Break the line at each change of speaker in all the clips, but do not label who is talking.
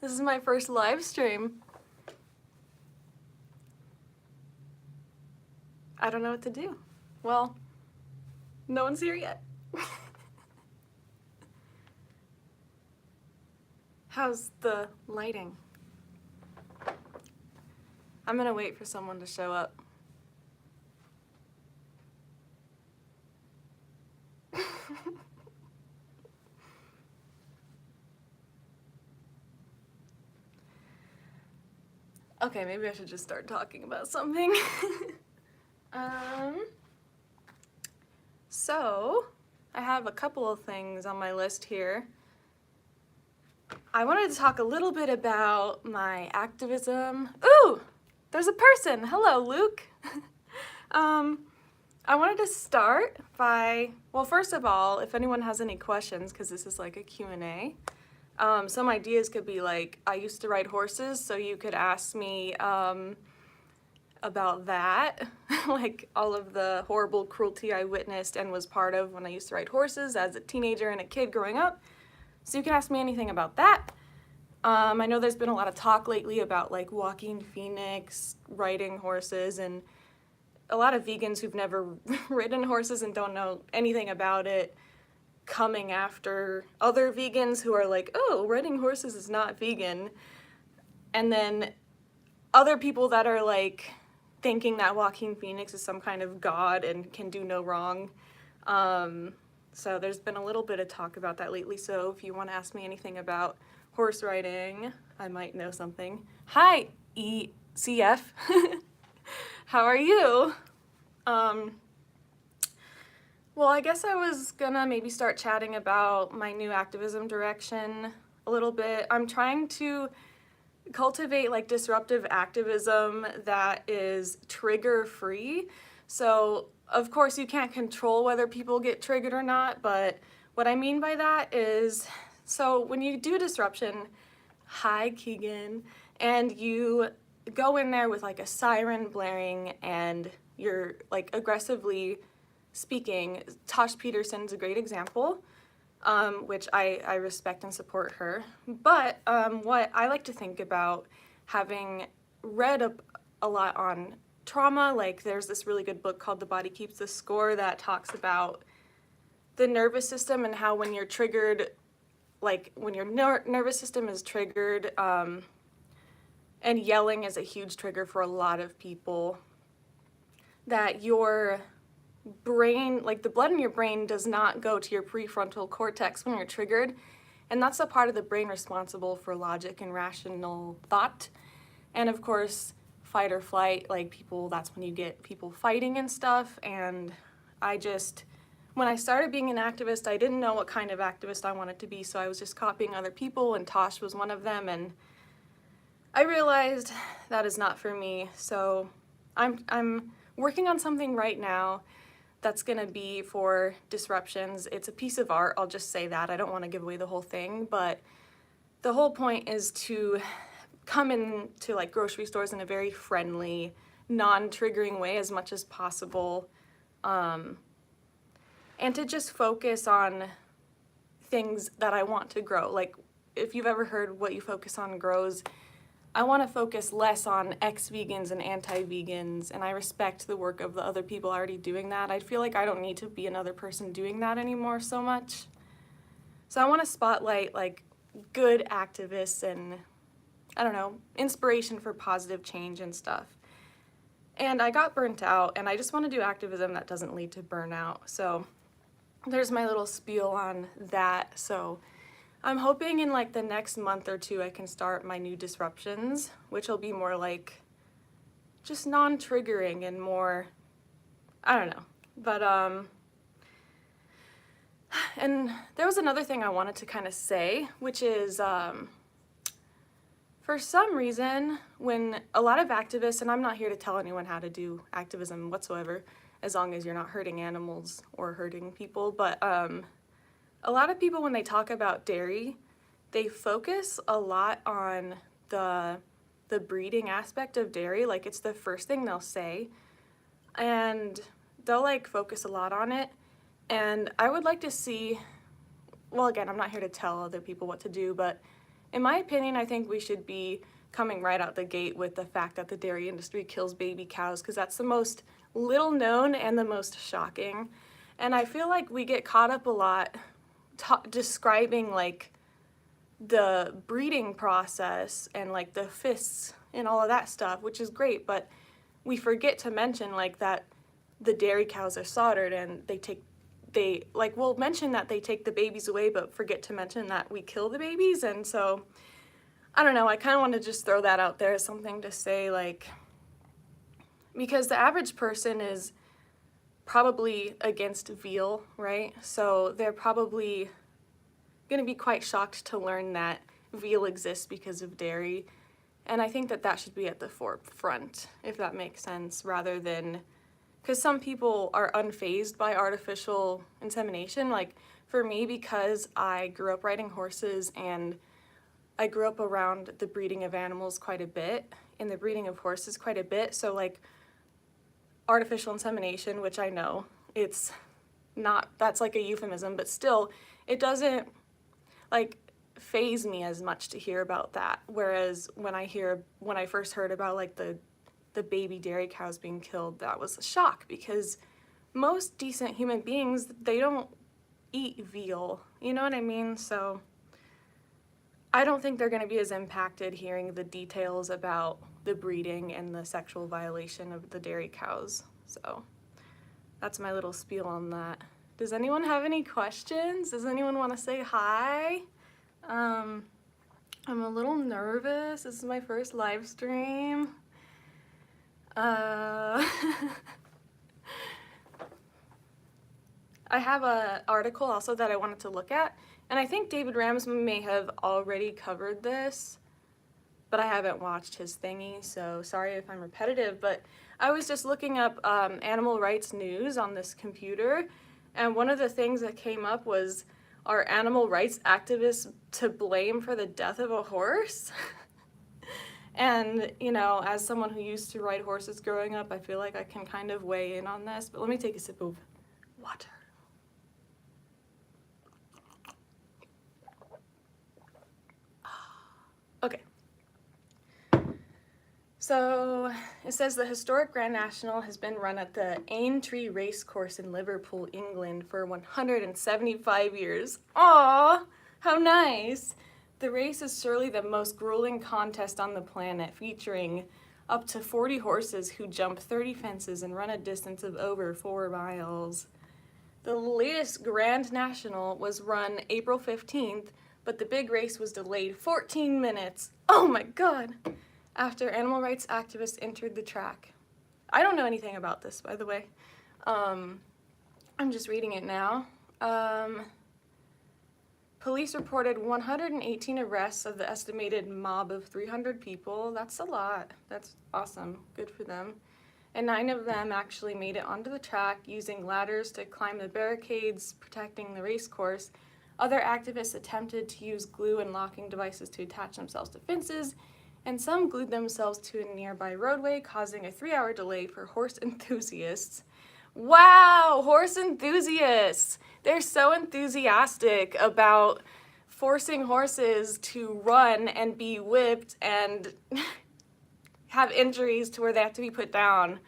This is my first live stream. I don't know what to do. Well, no one's here yet. How's the lighting? I'm gonna wait for someone to show up. Okay, maybe I should just start talking about something. So, I have a couple of things on my list here. I wanted to talk a little bit about my activism. Ooh, there's a person. Hello, Luke. I wanted to start by, well, first of all, if anyone has any questions, because this is like a Q&A, some ideas could be like, I used to ride horses, so you could ask me about that, like all of the horrible cruelty I witnessed and was part of when I used to ride horses as a teenager and a kid growing up. So you can ask me anything about that. I know there's been a lot of talk lately about like Joaquin Phoenix riding horses, and a lot of vegans who've never ridden horses and don't know anything about it coming after other vegans who are like, oh, riding horses is not vegan. And then other people that are like thinking that Joaquin Phoenix is some kind of god and can do no wrong. So there's been a little bit of talk about that lately, so if you want to ask me anything about horse riding, I might know something. Hi, ECF. How are you? Well, I guess I was gonna maybe start chatting about my new activism direction a little bit. I'm trying to cultivate like disruptive activism that is trigger free. So of course you can't control whether people get triggered or not, but what I mean by that is, so when you do disruption, hi Keegan, and you go in there with like a siren blaring and you're like aggressively speaking, Tosh Peterson's a great example. Which I respect and support her. But what I like to think about, having read a lot on trauma, like there's this really good book called The Body Keeps the Score that talks about the nervous system and how when you're triggered, like when your nervous system is triggered, and yelling is a huge trigger for a lot of people, that your brain, like the blood in your brain does not go to your prefrontal cortex when you're triggered, and that's the part of the brain responsible for logic and rational thought. And of course, fight or flight, like people, that's when you get people fighting and stuff. And when I started being an activist, I didn't know what kind of activist I wanted to be, so I was just copying other people, and Tosh was one of them, and I realized that is not for me. So I'm working on something right now that's gonna be for disruptions. It's a piece of art, I'll just say that. I don't wanna give away the whole thing, but the whole point is to come into like grocery stores in a very friendly, non-triggering way as much as possible, and to just focus on things that I want to grow. Like if you've ever heard what you focus on grows, I want to focus less on ex-vegans and anti-vegans, and I respect the work of the other people already doing that. I feel like I don't need to be another person doing that anymore so much. So I want to spotlight like good activists and, I don't know, inspiration for positive change and stuff. And I got burnt out, and I just want to do activism that doesn't lead to burnout. So there's my little spiel on that. So I'm hoping in like the next month or two I can start my new disruptions, which will be more like just non-triggering and more, I don't know. But and there was another thing I wanted to kind of say, which is for some reason when a lot of activists, and I'm not here to tell anyone how to do activism whatsoever, as long as you're not hurting animals or hurting people, but a lot of people, when they talk about dairy, they focus a lot on the breeding aspect of dairy. Like it's the first thing they'll say, and they'll like focus a lot on it. And I would like to see, well, again, I'm not here to tell other people what to do, but in my opinion, I think we should be coming right out the gate with the fact that the dairy industry kills baby cows, because that's the most little known and the most shocking. And I feel like we get caught up a lot describing like the breeding process and like the fists and all of that stuff, which is great, but we forget to mention like that the dairy cows are slaughtered and we'll mention that they take the babies away, but forget to mention that we kill the babies. And so I don't know, I kind of want to just throw that out there as something to say, like, because the average person is probably against veal, right? So they're probably going to be quite shocked to learn that veal exists because of dairy. And I think that that should be at the forefront, if that makes sense, rather than, because some people are unfazed by artificial insemination. Like for me, because I grew up riding horses and I grew up around the breeding of animals quite a bit and the breeding of horses quite a bit. So like artificial insemination, which I know it's not, that's like a euphemism, but still it doesn't like faze me as much to hear about that. Whereas when I first heard about like the baby dairy cows being killed, that was a shock, because most decent human beings, they don't eat veal, you know what I mean? So I don't think they're going to be as impacted hearing the details about the breeding and the sexual violation of the dairy cows. So that's my little spiel on that. Does anyone have any questions? Does anyone want to say hi? I'm a little nervous. This is my first live stream. I have an article also that I wanted to look at, and I think David Ramsman may have already covered this, but I haven't watched his thingy, so sorry if I'm repetitive, but I was just looking up animal rights news on this computer, and one of the things that came up was, are animal rights activists to blame for the death of a horse? And, you know, as someone who used to ride horses growing up, I feel like I can kind of weigh in on this, but let me take a sip of water. Okay. So it says the historic Grand National has been run at the Aintree Racecourse in Liverpool, England for 175 years. Aww, how nice. The race is surely the most grueling contest on the planet, featuring up to 40 horses who jump 30 fences and run a distance of over 4 miles. The latest Grand National was run April 15th, but the big race was delayed 14 minutes. Oh my God! After animal rights activists entered the track. I don't know anything about this, by the way. I'm just reading it now. Police reported 118 arrests of the estimated mob of 300 people. That's a lot. That's awesome. Good for them. And 9 of them actually made it onto the track using ladders to climb the barricades protecting the race course. Other activists attempted to use glue and locking devices to attach themselves to fences, and some glued themselves to a nearby roadway, causing a 3-hour delay for horse enthusiasts. Wow, horse enthusiasts! They're so enthusiastic about forcing horses to run and be whipped and have injuries to where they have to be put down.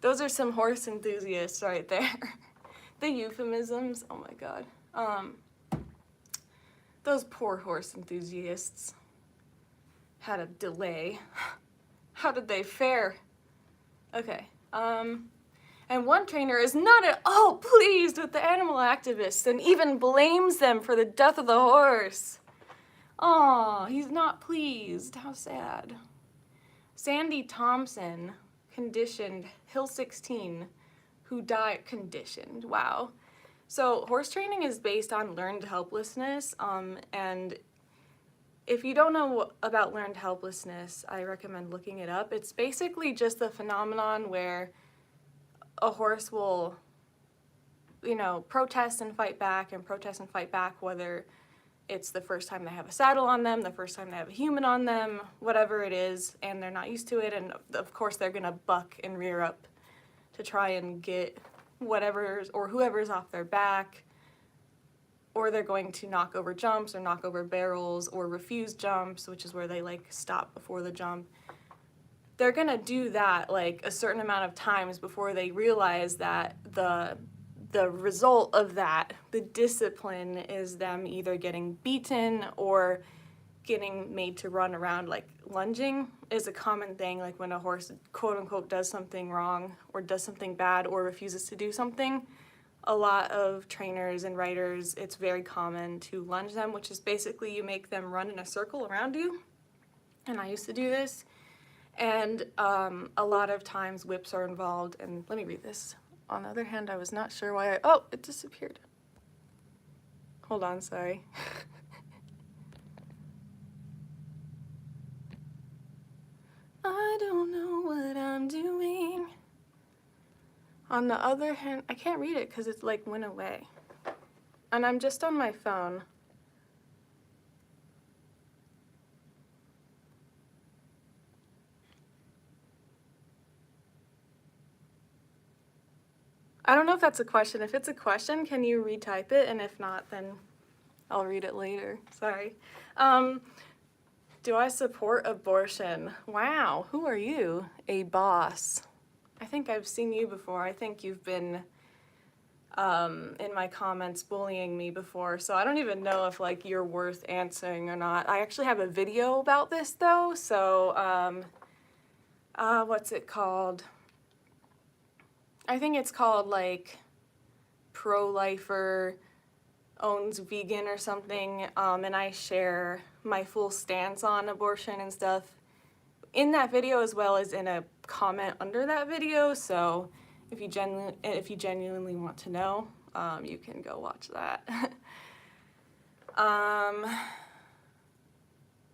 Those are some horse enthusiasts right there. The euphemisms, oh my God. Those poor horse enthusiasts had a delay. How did they fare? Okay, and one trainer is not at all pleased with the animal activists and even blames them for the death of the horse. Aw, he's not pleased. How sad. Sandy Thompson conditioned Hill 16, who died conditioned. Wow. So horse training is based on learned helplessness, and if you don't know about learned helplessness, I recommend looking it up. It's basically just the phenomenon where a horse will, you know, protest and fight back, whether it's the first time they have a saddle on them, the first time they have a human on them, whatever it is, and they're not used to it, and of course they're gonna buck and rear up to try and get whatever's or whoever's off their back. or they're going to knock over jumps or knock over barrels or refuse jumps, which is where they like stop before the jump. They're gonna do that like a certain amount of times before they realize that the result of that, the discipline, is them either getting beaten or getting made to run around. Like lunging is a common thing, like when a horse quote unquote does something wrong or does something bad or refuses to do something. A lot of trainers and riders, it's very common to lunge them, which is basically you make them run in a circle around you. And I used to do this. And a lot of times whips are involved. And let me read this. On the other hand, I was not sure why oh, it disappeared. Hold on, sorry. I don't know what I'm doing. On the other hand, I can't read it because it's like went away. And I'm just on my phone. I don't know if that's a question. If it's a question, can you retype it? And if not, then I'll read it later. Sorry. Do I support abortion? Wow, who are you? A boss. I think I've seen you before. I think you've been in my comments bullying me before, so I don't even know if like you're worth answering or not. I actually have a video about this though, so what's it called? I think it's called like pro-lifer owns vegan or something, and I share my full stance on abortion and stuff in that video as well as in a comment under that video. So if you genuinely want to know, you can go watch that.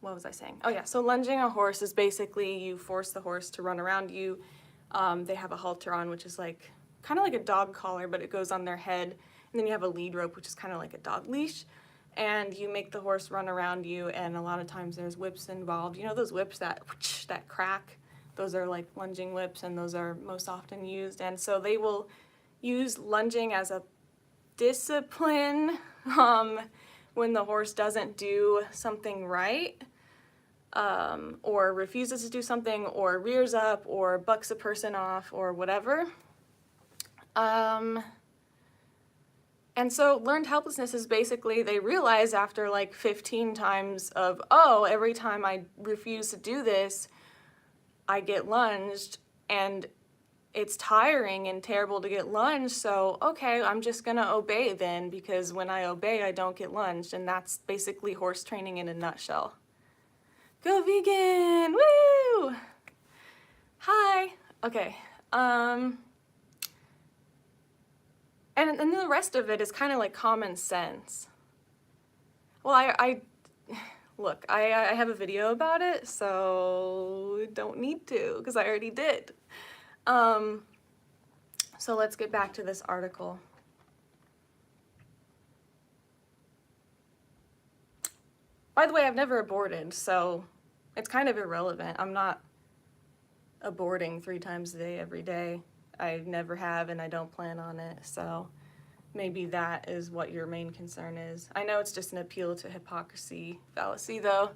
What was I saying? Oh yeah, so lunging a horse is basically you force the horse to run around you. They have a halter on, which is like kind of like a dog collar, but it goes on their head. And then you have a lead rope, which is kind of like a dog leash. And you make the horse run around you, and a lot of times there's whips involved. You know those whips that crack? Those are like lunging whips, and those are most often used. And so they will use lunging as a discipline when the horse doesn't do something right, or refuses to do something, or rears up, or bucks a person off, or whatever. And so learned helplessness is basically they realize after like 15 times of, oh, every time I refuse to do this, I get lunged, and it's tiring and terrible to get lunged, so okay, I'm just gonna obey then, because when I obey, I don't get lunged, and that's basically horse training in a nutshell. Go vegan! Woo! Hi! Okay, and then the rest of it is kind of like common sense. Well, look, I have a video about it, so don't need to, because I already did. So let's get back to this article. By the way, I've never aborted, so it's kind of irrelevant. I'm not aborting 3 times a day every day. I never have, and I don't plan on it, so maybe that is what your main concern is. I know it's just an appeal to hypocrisy fallacy, though.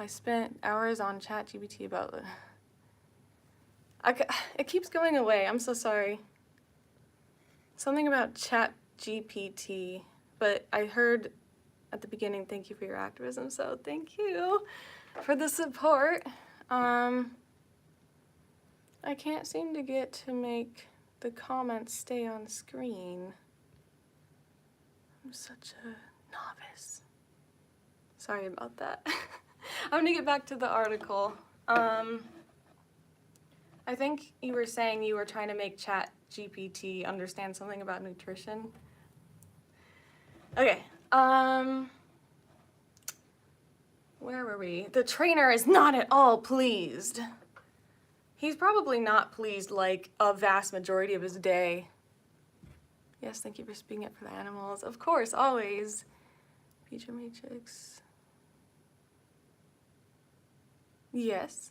I spent hours on ChatGPT about it. It keeps going away. I'm so sorry. Something about ChatGPT, but I heard at the beginning, thank you for your activism, so thank you for the support. I can't seem to get to make the comments stay on screen. I'm such a novice. Sorry about that. I'm gonna get back to the article. I think you were saying you were trying to make ChatGPT understand something about nutrition. Okay, where were we? The trainer is not at all pleased. He's probably not pleased like a vast majority of his day. Yes, thank you for speaking up for the animals. Of course, always. Feature matrix. Yes.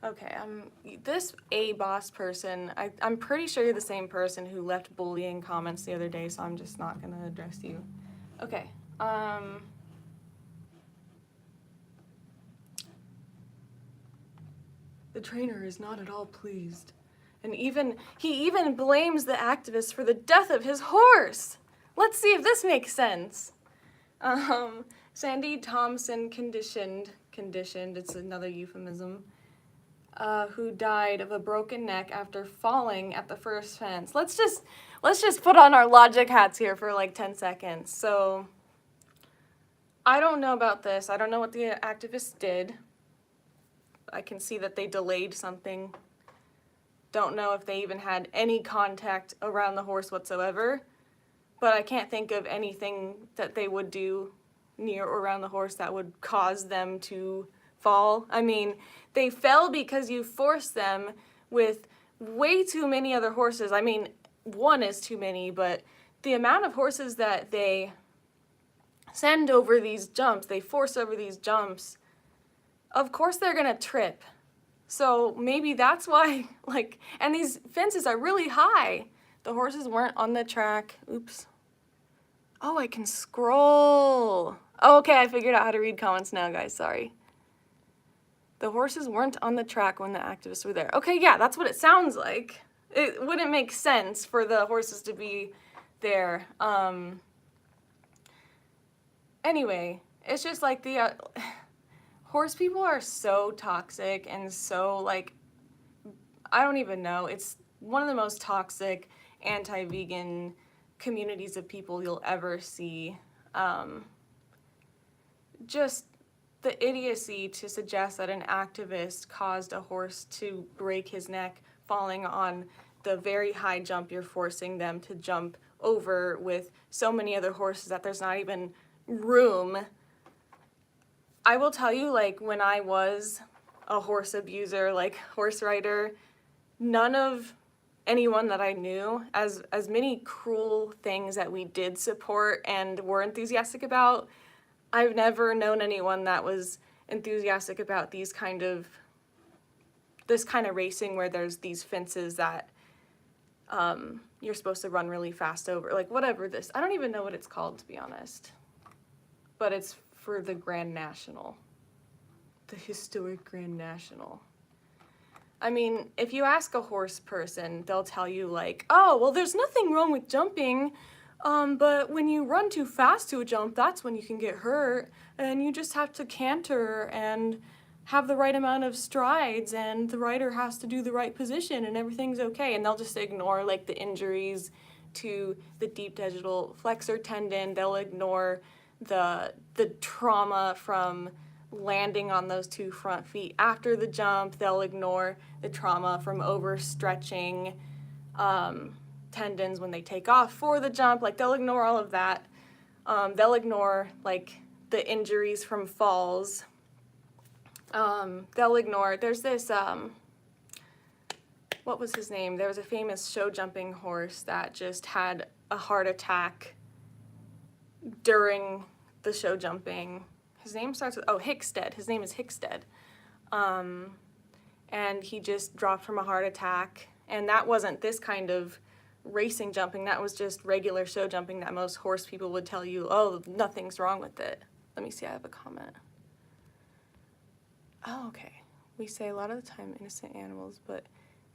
Okay, this A-boss person, I'm pretty sure you're the same person who left bullying comments the other day, so I'm just not gonna address you. Okay, the trainer is not at all pleased. And he even blames the activist for the death of his horse. Let's see if this makes sense. Sandy Thompson conditioned, it's another euphemism, who died of a broken neck after falling at the first fence. Let's just put on our logic hats here for like 10 seconds. So, I don't know about this. I don't know what the activists did. I can see that they delayed something. Don't know if they even had any contact around the horse whatsoever. But I can't think of anything that they would do near or around the horse that would cause them to fall. I mean, they fell because you forced them with way too many other horses. I mean, one is too many, but the amount of horses that they send over these jumps, they force over these jumps, of course they're gonna trip. So maybe that's why, like, and these fences are really high. The horses weren't on the track. Oops. Oh, I can scroll. Oh, okay, I figured out how to read comments now, guys, sorry. The horses weren't on the track when the activists were there. Okay, yeah, that's what it sounds like. It wouldn't make sense for the horses to be there. Anyway, it's just like the horse people are so toxic and so, like, I don't even know. It's one of the most toxic anti-vegan communities of people you'll ever see. Just the idiocy to suggest that an activist caused a horse to break his neck falling on the very high jump you're forcing them to jump over with so many other horses that there's not even room. I will tell you, like, when I was a horse abuser, like horse rider, none of anyone that I knew, as many cruel things that we did support and were enthusiastic about, I've never known anyone that was enthusiastic about this kind of racing where there's these fences that you're supposed to run really fast over, like whatever this, I don't even know what it's called, to be honest, but it's for the Grand National, the historic Grand National. I mean, if you ask a horse person, they'll tell you like, oh, well, there's nothing wrong with jumping, but when you run too fast to a jump, that's when you can get hurt, and you just have to canter and have the right amount of strides, and the rider has to do the right position, and everything's okay. And they'll just ignore like the injuries to the deep digital flexor tendon. They'll ignore the trauma from landing on those two front feet after the jump. They'll ignore the trauma from overstretching tendons when they take off for the jump. Like, they'll ignore all of that. They'll ignore like the injuries from falls. They'll ignore, there's this, what was his name? There was a famous show jumping horse that just had a heart attack during the show jumping. His name starts with, Hickstead. His name is Hickstead. And he just dropped from a heart attack. And that wasn't this kind of racing jumping. That was just regular show jumping that most horse people would tell you, oh, nothing's wrong with it. Let me see, I have a comment. Oh, okay. We say a lot of the time innocent animals, but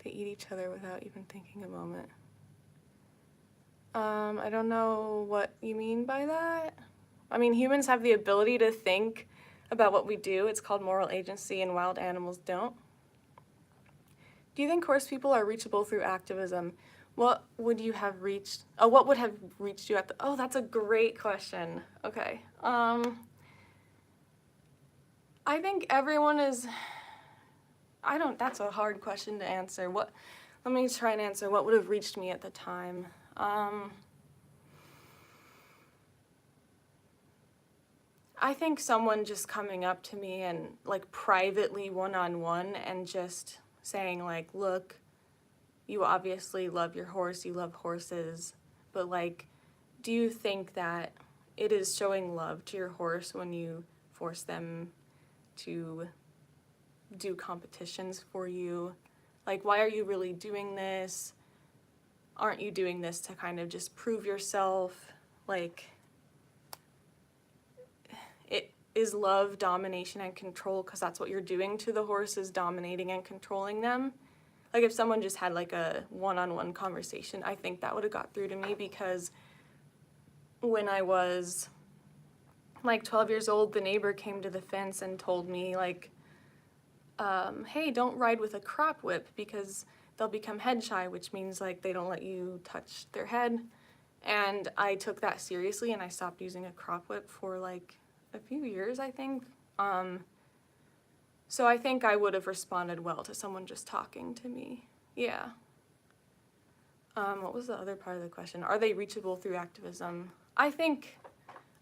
they eat each other without even thinking a moment. I don't know what you mean by that. I mean, humans have the ability to think about what we do. It's called moral agency, and wild animals don't. Do you think horse people are reachable through activism? What would you have reached? Oh, what would have reached you at the? Oh, that's a great question. Okay. I think everyone is. That's a hard question to answer. Let me try and answer what would have reached me at the time. I think someone just coming up to me and like privately one-on-one and just saying like, look, you obviously love your horse, you love horses, but like, do you think that it is showing love to your horse when you force them to do competitions for you. Like, why are you really doing this? Aren't you doing this to kind of just prove yourself? Like, it is love, domination, and control, because that's what you're doing to the horse, is dominating and controlling them. Like, if someone just had like a one-on-one conversation, I think that would have got through to me, because when I was like 12 years old, the neighbor came to the fence and told me, like, hey, don't ride with a crop whip because they'll become head shy, which means like they don't let you touch their head. And I took that seriously, and I stopped using a crop whip for like a few years, I think. So I think I would have responded well to someone just talking to me. Yeah. What was the other part of the question? Are they reachable through activism? I think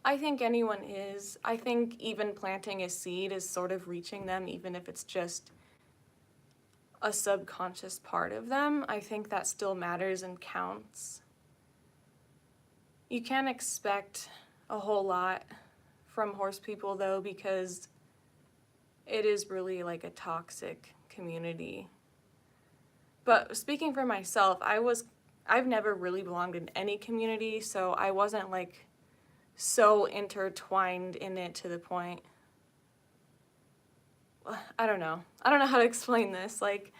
anyone is. I think even planting a seed is sort of reaching them, even if it's just a subconscious part of them. I think that still matters and counts. You can't expect a whole lot from horse people, though, because it is really like a toxic community. But speaking for myself, I've never really belonged in any community, so I wasn't like so intertwined in it to the point. I don't know how to explain this. Like,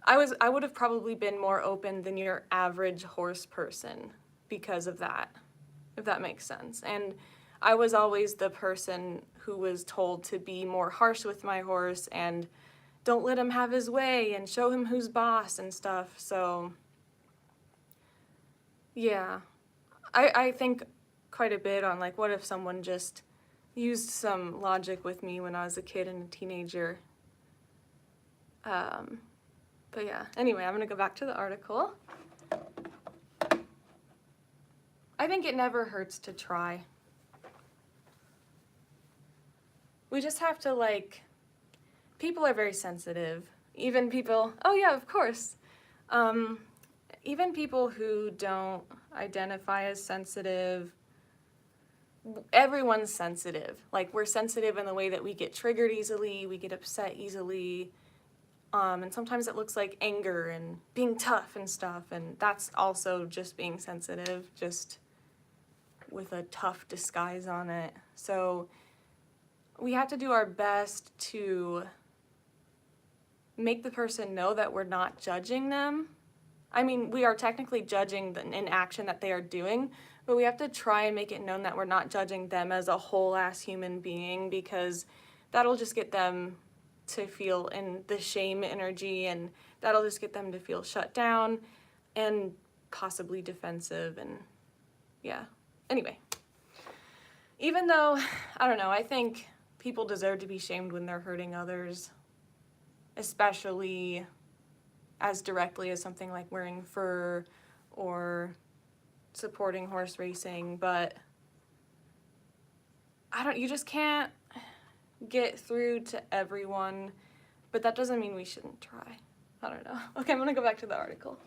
I would have probably been more open than your average horse person because of that, if that makes sense. And I was always the person who was told to be more harsh with my horse and don't let him have his way and show him who's boss and stuff. So yeah, I think quite a bit on like, what if someone just used some logic with me when I was a kid and a teenager. But yeah, anyway, I'm gonna go back to the article. I think it never hurts to try. We just have to, like, people are very sensitive. Even people, oh yeah, of course. Even people who don't identify as sensitive, everyone's sensitive. Like, we're sensitive in the way that we get triggered easily, we get upset easily, and sometimes it looks like anger and being tough and stuff, and that's also just being sensitive, just with a tough disguise on it. So we have to do our best to make the person know that we're not judging them. I mean, we are technically judging an action that they are doing, but we have to try and make it known that we're not judging them as a whole-ass human being, because that'll just get them to feel in the shame energy, and that'll just get them to feel shut down and possibly defensive, and yeah. Anyway, even though, I don't know, I think people deserve to be shamed when they're hurting others, especially as directly as something like wearing fur or supporting horse racing, but you just can't get through to everyone, but that doesn't mean we shouldn't try. I don't know. Okay, I'm gonna go back to the article.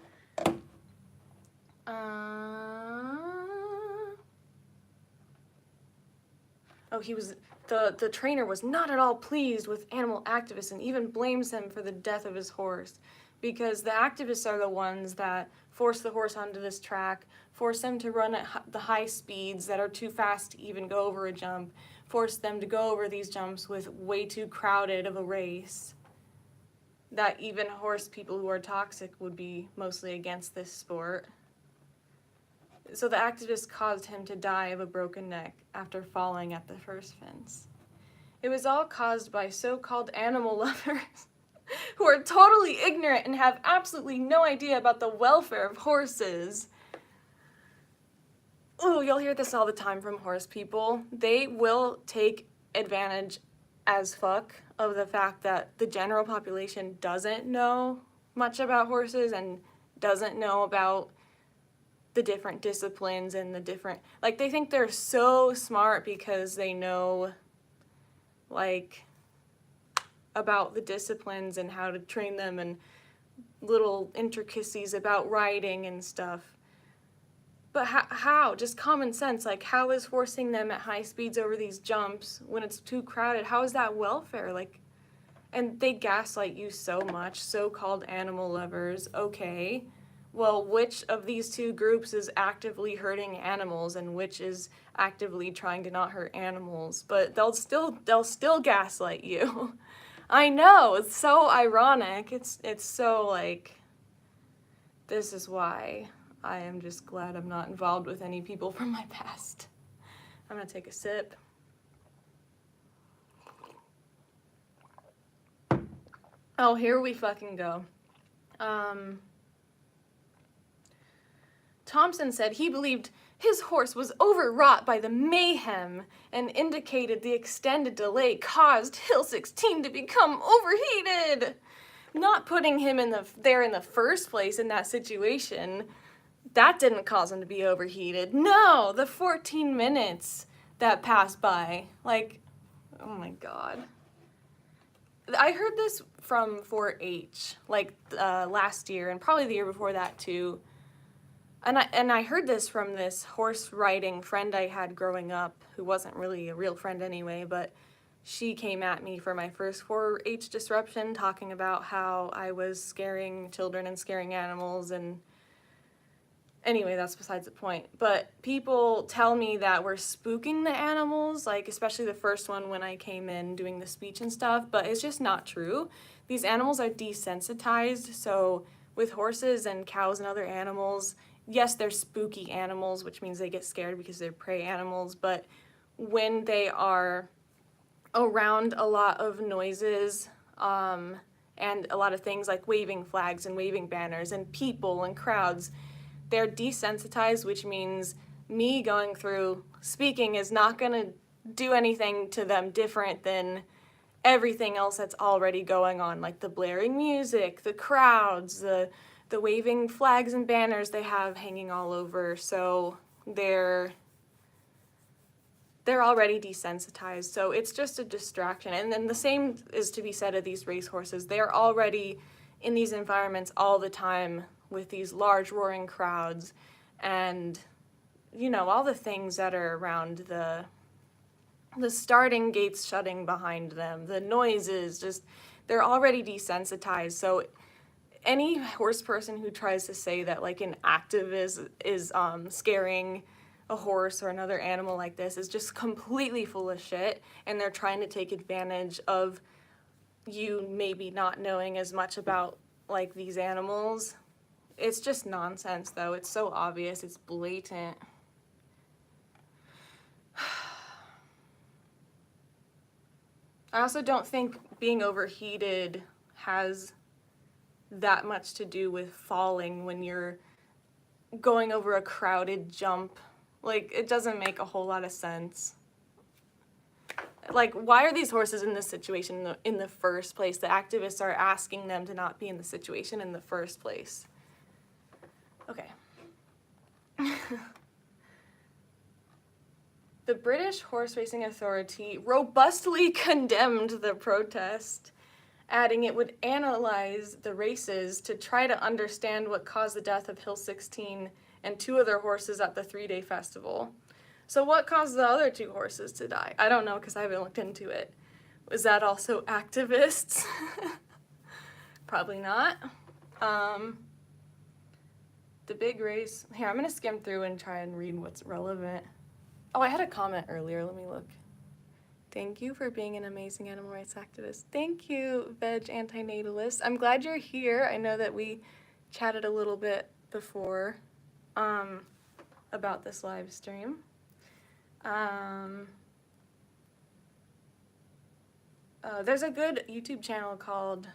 The trainer was not at all pleased with animal activists and even blames him for the death of his horse, because the activists are the ones that force the horse onto this track, force them to run at the high speeds that are too fast to even go over a jump, force them to go over these jumps with way too crowded of a race, that even horse people who are toxic would be mostly against this sport. So the activists caused him to die of a broken neck after falling at the first fence. It was all caused by so-called animal lovers who are totally ignorant and have absolutely no idea about the welfare of horses. Ooh, you'll hear this all the time from horse people. They will take advantage as fuck of the fact that the general population doesn't know much about horses and doesn't know about the different disciplines and the different, like, they think they're so smart because they know, like, about the disciplines and how to train them and little intricacies about riding and stuff. But how? Just common sense. Like, how is forcing them at high speeds over these jumps when it's too crowded? How is that welfare? Like, and they gaslight you so much, so-called animal lovers. Okay, well, which of these two groups is actively hurting animals and which is actively trying to not hurt animals? But they'll still gaslight you. I know, it's so ironic. It's so like, this is why I am just glad I'm not involved with any people from my past. I'm gonna take a sip. Oh, here we fucking go. Thompson said he believed his horse was overwrought by the mayhem and indicated the extended delay caused Hill 16 to become overheated. Not putting him there in the first place in that situation, that didn't cause him to be overheated. No, the 14 minutes that passed by. Like, oh my God. I heard this from 4-H, like last year, and probably the year before that too. And I heard this from this horse riding friend I had growing up, who wasn't really a real friend anyway, but she came at me for my first 4-H disruption, talking about how I was scaring children and scaring animals, and anyway, that's besides the point. But people tell me that we're spooking the animals, like especially the first one when I came in doing the speech and stuff, but it's just not true. These animals are desensitized, so with horses and cows and other animals, yes, they're spooky animals, which means they get scared because they're prey animals, but when they are around a lot of noises and a lot of things like waving flags and waving banners and people and crowds, they're desensitized, which means me going through speaking is not going to do anything to them different than everything else that's already going on, like the blaring music, the crowds, the waving flags and banners they have hanging all over. So they're already desensitized, so it's just a distraction. And then the same is to be said of these racehorses. They're already in these environments all the time with these large roaring crowds and, you know, all the things that are around the starting gates shutting behind them, the noises, just, they're already desensitized. So any horse person who tries to say that like an activist is scaring a horse or another animal like this is just completely full of shit, and they're trying to take advantage of you maybe not knowing as much about like these animals. It's just nonsense though. It's so obvious, it's blatant. I also don't think being overheated has that much to do with falling when you're going over a crowded jump. Like, it doesn't make a whole lot of sense. Like, why are these horses in this situation in the first place? The activists are asking them to not be in the situation in the first place. Okay. The British Horse Racing Authority robustly condemned the protest, adding it would analyze the races to try to understand what caused the death of Hill 16 and 2 other horses at the 3-day festival. So what caused the other 2 horses to die? I don't know because I haven't looked into it. Was that also activists? Probably not. The big race. Here, I'm going to skim through and try and read what's relevant. Oh, I had a comment earlier. Let me look. Thank you for being an amazing animal rights activist. Thank you, Veg Antinatalist. I'm glad you're here. I know that we chatted a little bit before about this live stream. There's a good YouTube channel called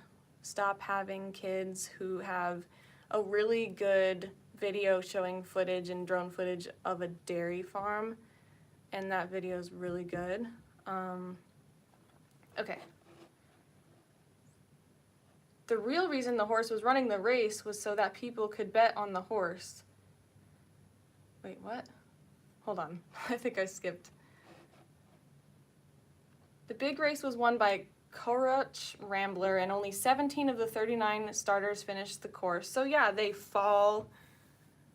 Stop Having Kids who have a really good video showing footage and drone footage of a dairy farm, and that video is really good. Okay. The real reason the horse was running the race was so that people could bet on the horse. Wait, what? Hold on. I think I skipped. The big race was won by Coruch Rambler, and only 17 of the 39 starters finished the course. So yeah, they fall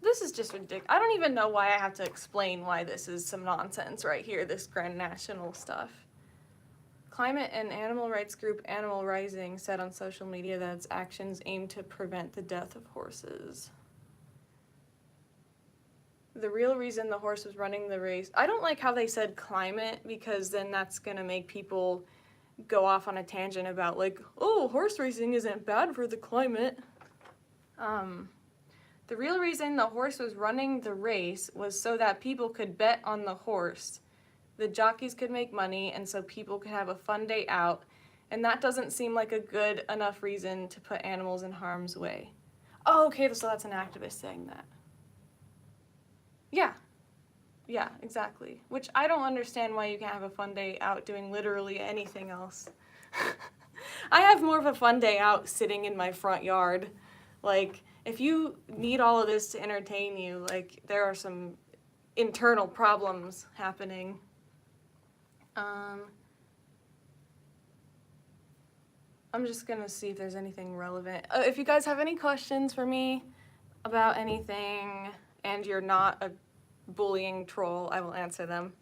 This is just ridiculous. I don't even know why I have to explain why this is some nonsense right here, this grand national stuff. Climate and animal rights group Animal Rising said on social media that its actions aim to prevent the death of horses. The real reason the horse was running the race... I don't like how they said climate, because then that's going to make people go off on a tangent about, like, oh, horse racing isn't bad for the climate. The real reason the horse was running the race was so that people could bet on the horse. The jockeys could make money, and so people could have a fun day out, and that doesn't seem like a good enough reason to put animals in harm's way. Oh, okay, so that's an activist saying that. Yeah, exactly. Which I don't understand why you can't have a fun day out doing literally anything else. I have more of a fun day out sitting in my front yard. Like, if you need all of this to entertain you, like, there are some internal problems happening. I'm just gonna see if there's anything relevant. If you guys have any questions for me about anything and you're not a bullying troll, I will answer them.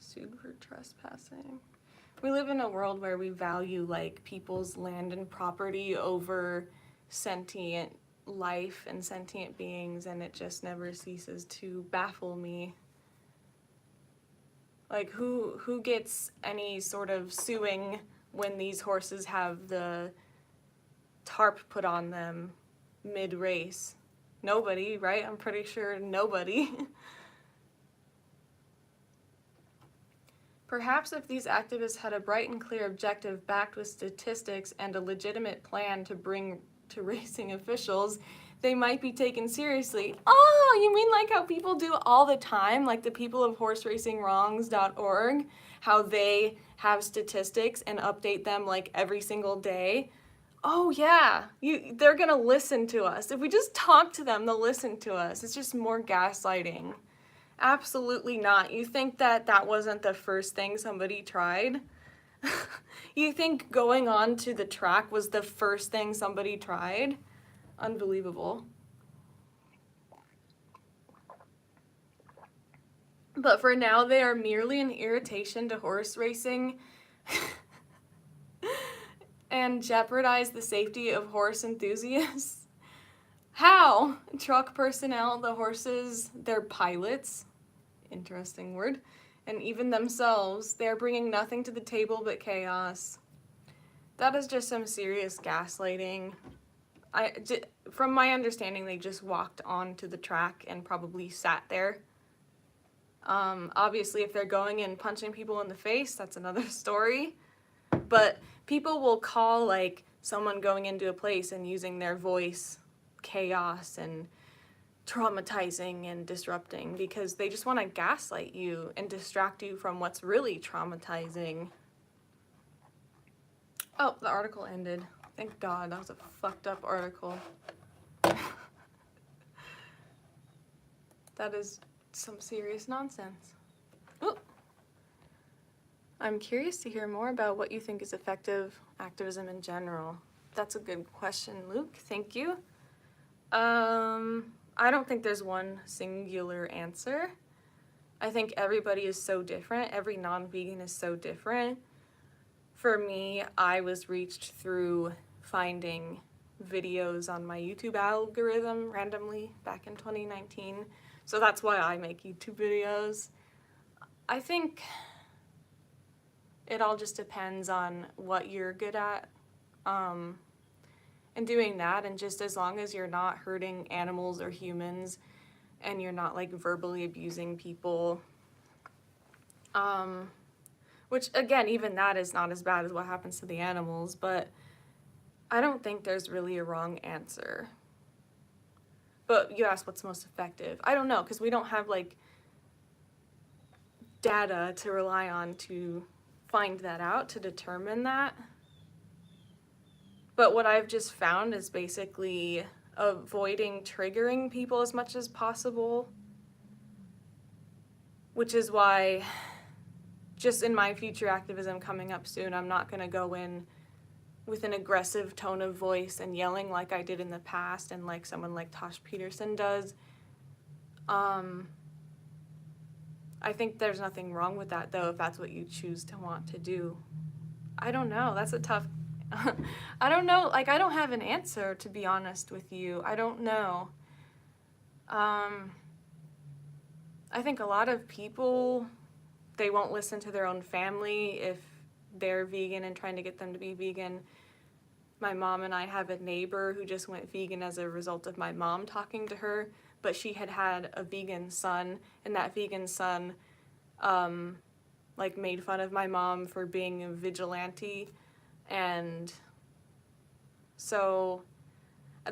Sued for trespassing. We live in a world where we value, like, people's land and property over sentient life and sentient beings, and it just never ceases to baffle me. Like, who gets any sort of suing when these horses have the tarp put on them mid-race? Nobody, right? I'm pretty sure nobody. Perhaps if these activists had a bright and clear objective backed with statistics and a legitimate plan to bring to racing officials, they might be taken seriously. Oh, you mean like how people do all the time, like the people of horseracingwrongs.org, how they have statistics and update them like every single day? Oh yeah, they're gonna listen to us. If we just talk to them, they'll listen to us. It's just more gaslighting. Absolutely not. You think that that wasn't the first thing somebody tried? You think going on to the track was the first thing somebody tried? Unbelievable. But for now, they are merely an irritation to horse racing and jeopardize the safety of horse enthusiasts. How? Truck personnel, the horses, their pilots, interesting word, and even themselves, they're bringing nothing to the table but chaos. That is just some serious gaslighting. From my understanding, they just walked onto the track and probably sat there. Obviously, if they're going and punching people in the face, that's another story. But people will call, like, someone going into a place and using their voice chaos and traumatizing and disrupting because they just want to gaslight you and distract you from what's really traumatizing. Oh, the article ended. Thank God, that was a fucked up article. That is some serious nonsense. Ooh. I'm curious to hear more about what you think is effective activism in general. That's a good question, Luke. Thank you. I don't think there's one singular answer. I think everybody is so different. Every non-vegan is so different. For me, I was reached through finding videos on my YouTube algorithm randomly back in 2019. So that's why I make YouTube videos. I think it all just depends on what you're good at. And doing that, and just as long as you're not hurting animals or humans and you're not like verbally abusing people, which again, even that is not as bad as what happens to the animals, but I don't think there's really a wrong answer. But you asked what's most effective. I don't know, because we don't have like data to rely on to find that out, to determine that. But what I've just found is basically avoiding triggering people as much as possible. which is why just in my future activism coming up soon, I'm not going to go in with an aggressive tone of voice and yelling like I did in the past and like someone like Tosh Peterson does. I think there's nothing wrong with that, though, if that's what you choose to want to do. I don't know. That's a tough... I don't know. Like, I don't have an answer, to be honest with you. I don't know. I think a lot of people, they won't listen to their own family if they're vegan and trying to get them to be vegan. My mom and I have a neighbor who just went vegan as a result of my mom talking to her, but she had had a vegan son, and that vegan son like made fun of my mom for being a vigilante, and so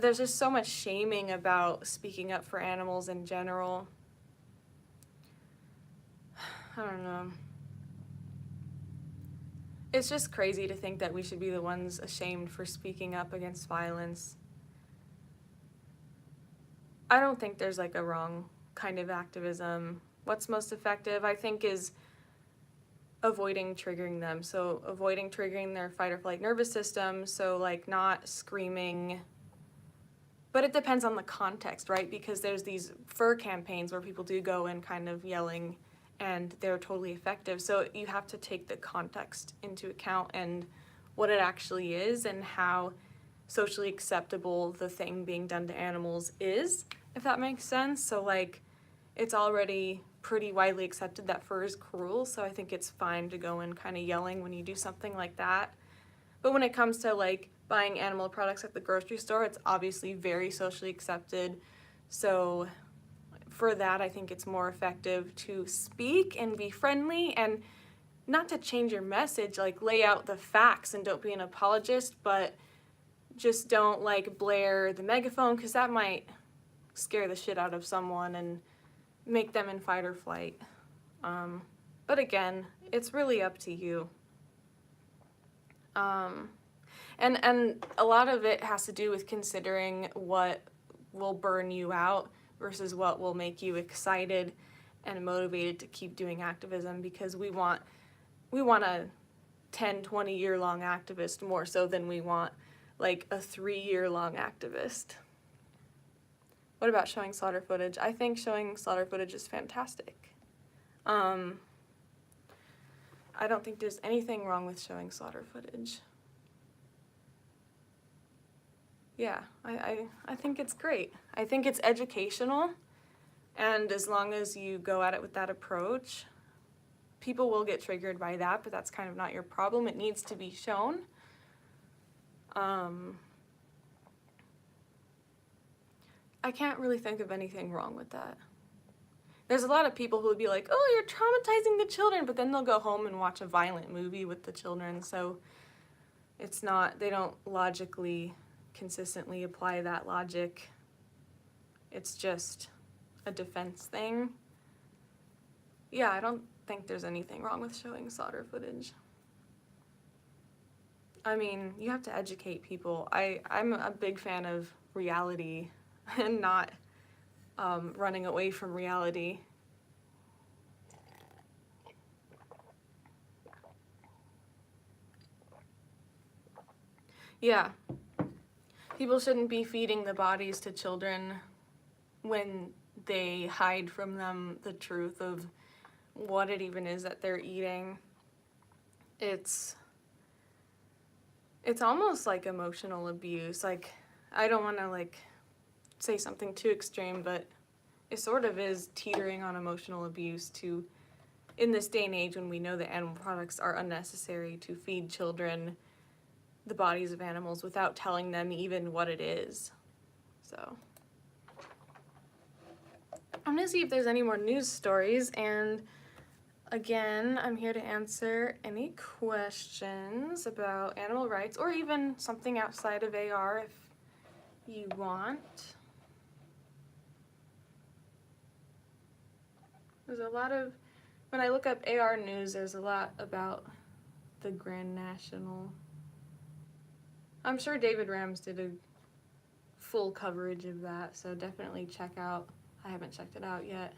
there's just so much shaming about speaking up for animals in general. I don't know. It's just crazy to think that we should be the ones ashamed for speaking up against violence. I don't think there's like a wrong kind of activism. What's most effective, I think, is avoiding triggering them. So avoiding triggering their fight or flight nervous system, so like not screaming. But it depends on the context, right? Because there's these fur campaigns where people do go in kind of yelling and they're totally effective. So you have to take the context into account and what it actually is and how socially acceptable the thing being done to animals is, if that makes sense. So like, it's already pretty widely accepted that fur is cruel, so I think it's fine to go in kind of yelling when you do something like that. But when it comes to like buying animal products at the grocery store, it's obviously very socially accepted. So for that, I think it's more effective to speak and be friendly and not to change your message, like lay out the facts and don't be an apologist, but just don't like blare the megaphone, because that might scare the shit out of someone and make them in fight or flight. But again, it's really up to you. And a lot of it has to do with considering what will burn you out versus what will make you excited and motivated to keep doing activism, because we want a 10, 20-year long activist more so than we want like a 3-year long activist. What about showing slaughter footage? I think showing slaughter footage is fantastic. I don't think there's anything wrong with showing slaughter footage. Yeah, I think it's great. I think it's educational, and as long as you go at it with that approach, people will get triggered by that, but that's kind of not your problem. It needs to be shown. I can't really think of anything wrong with that. There's a lot of people who would be like, oh, you're traumatizing the children, but then they'll go home and watch a violent movie with the children, so it's not, they don't logically consistently apply that logic. It's just a defense thing. Yeah, I don't think there's anything wrong with showing slaughter footage. I mean, you have to educate people. I'm a big fan of reality and not running away from reality. Yeah. People shouldn't be feeding the bodies to children when they hide from them the truth of what it even is that they're eating. It's almost like emotional abuse. Like, I don't want to like say something too extreme, but it sort of is teetering on emotional abuse to, in this day and age when we know that animal products are unnecessary, to feed children the bodies of animals without telling them even what it is. So I'm gonna see if there's any more news stories, and again, I'm here to answer any questions about animal rights or even something outside of AR if you want. There's a lot of, when I look up AR news, there's a lot about the Grand National. I'm sure David Rams did a full coverage of that, so definitely check out. I haven't checked it out yet.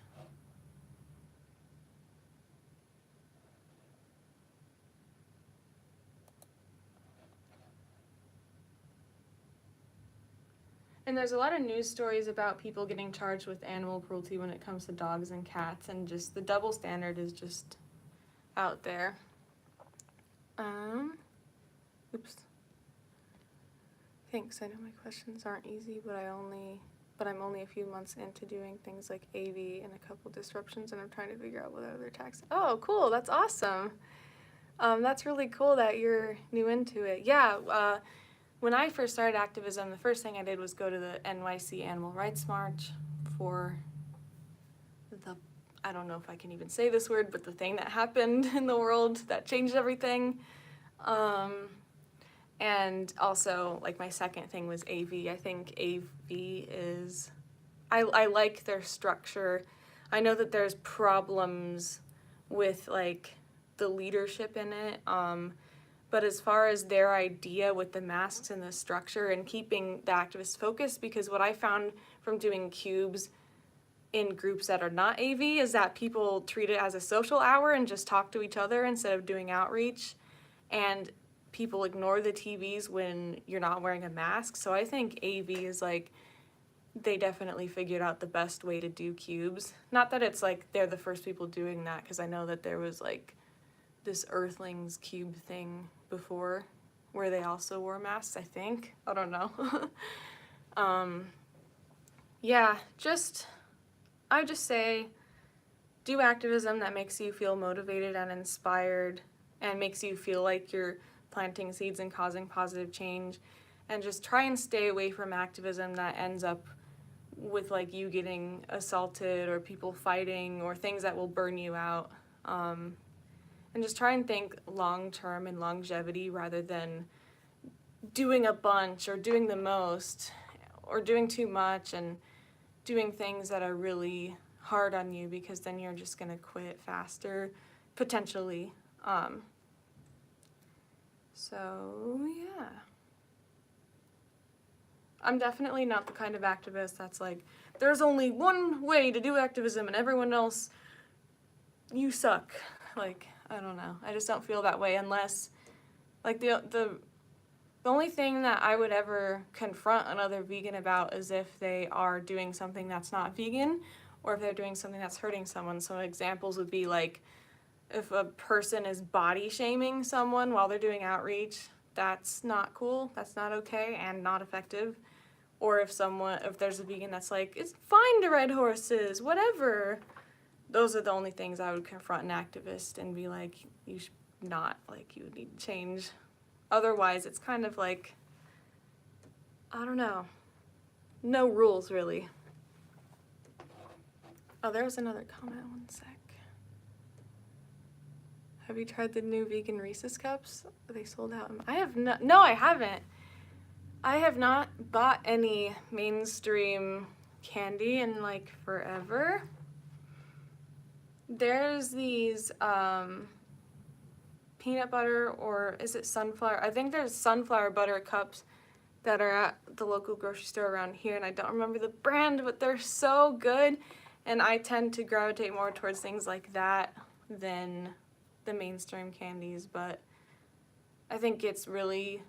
And there's a lot of news stories about people getting charged with animal cruelty when it comes to dogs and cats, and just the double standard is just out there. Oops. Thanks. I know my questions aren't easy, but I'm only a few months into doing things like AV and a couple disruptions, and I'm trying to figure out what other tax. Oh, cool. That's awesome. That's really cool that you're new into it. Yeah. When I first started activism, the first thing I did was go to the NYC Animal Rights March for I don't know if I can even say this word, but the thing that happened in the world that changed everything. And also, like, my second thing was AV. I think AV is, I like their structure. I know that there's problems with, like, the leadership in it, but as far as their idea with the masks and the structure and keeping the activists focused, because what I found from doing cubes in groups that are not AV is that people treat it as a social hour and just talk to each other instead of doing outreach, and people ignore the TVs when you're not wearing a mask. So I think AV is like, they definitely figured out the best way to do cubes. Not that it's like they're the first people doing that, because I know that there was like this Earthlings cube thing before where they also wore masks, I think. I don't know. Yeah, I just say do activism that makes you feel motivated and inspired and makes you feel like you're planting seeds and causing positive change, and just try and stay away from activism that ends up with like you getting assaulted or people fighting or things that will burn you out. And just try and think long-term and longevity rather than doing a bunch or doing the most or doing too much and doing things that are really hard on you, because then you're just gonna quit faster, potentially. So yeah. I'm definitely not the kind of activist that's like, there's only one way to do activism and everyone else, you suck. Like, I don't know. I just don't feel that way unless, like, the only thing that I would ever confront another vegan about is if they are doing something that's not vegan or if they're doing something that's hurting someone. So examples would be like, if a person is body shaming someone while they're doing outreach, that's not cool, that's not okay and not effective. Or if there's a vegan that's like, it's fine to ride horses, whatever. Those are the only things I would confront an activist and be like, you should not, like, you need to change. Otherwise, it's kind of like, I don't know, no rules really. Oh, there was another comment, one sec. Have you tried the new vegan Reese's cups? They sold out. I have not. No, I haven't. I have not bought any mainstream candy in like forever. There's these peanut butter, or is it sunflower? I think there's sunflower butter cups that are at the local grocery store around here, and I don't remember the brand, but they're so good. And I tend to gravitate more towards things like that than the mainstream candies, but I think it's really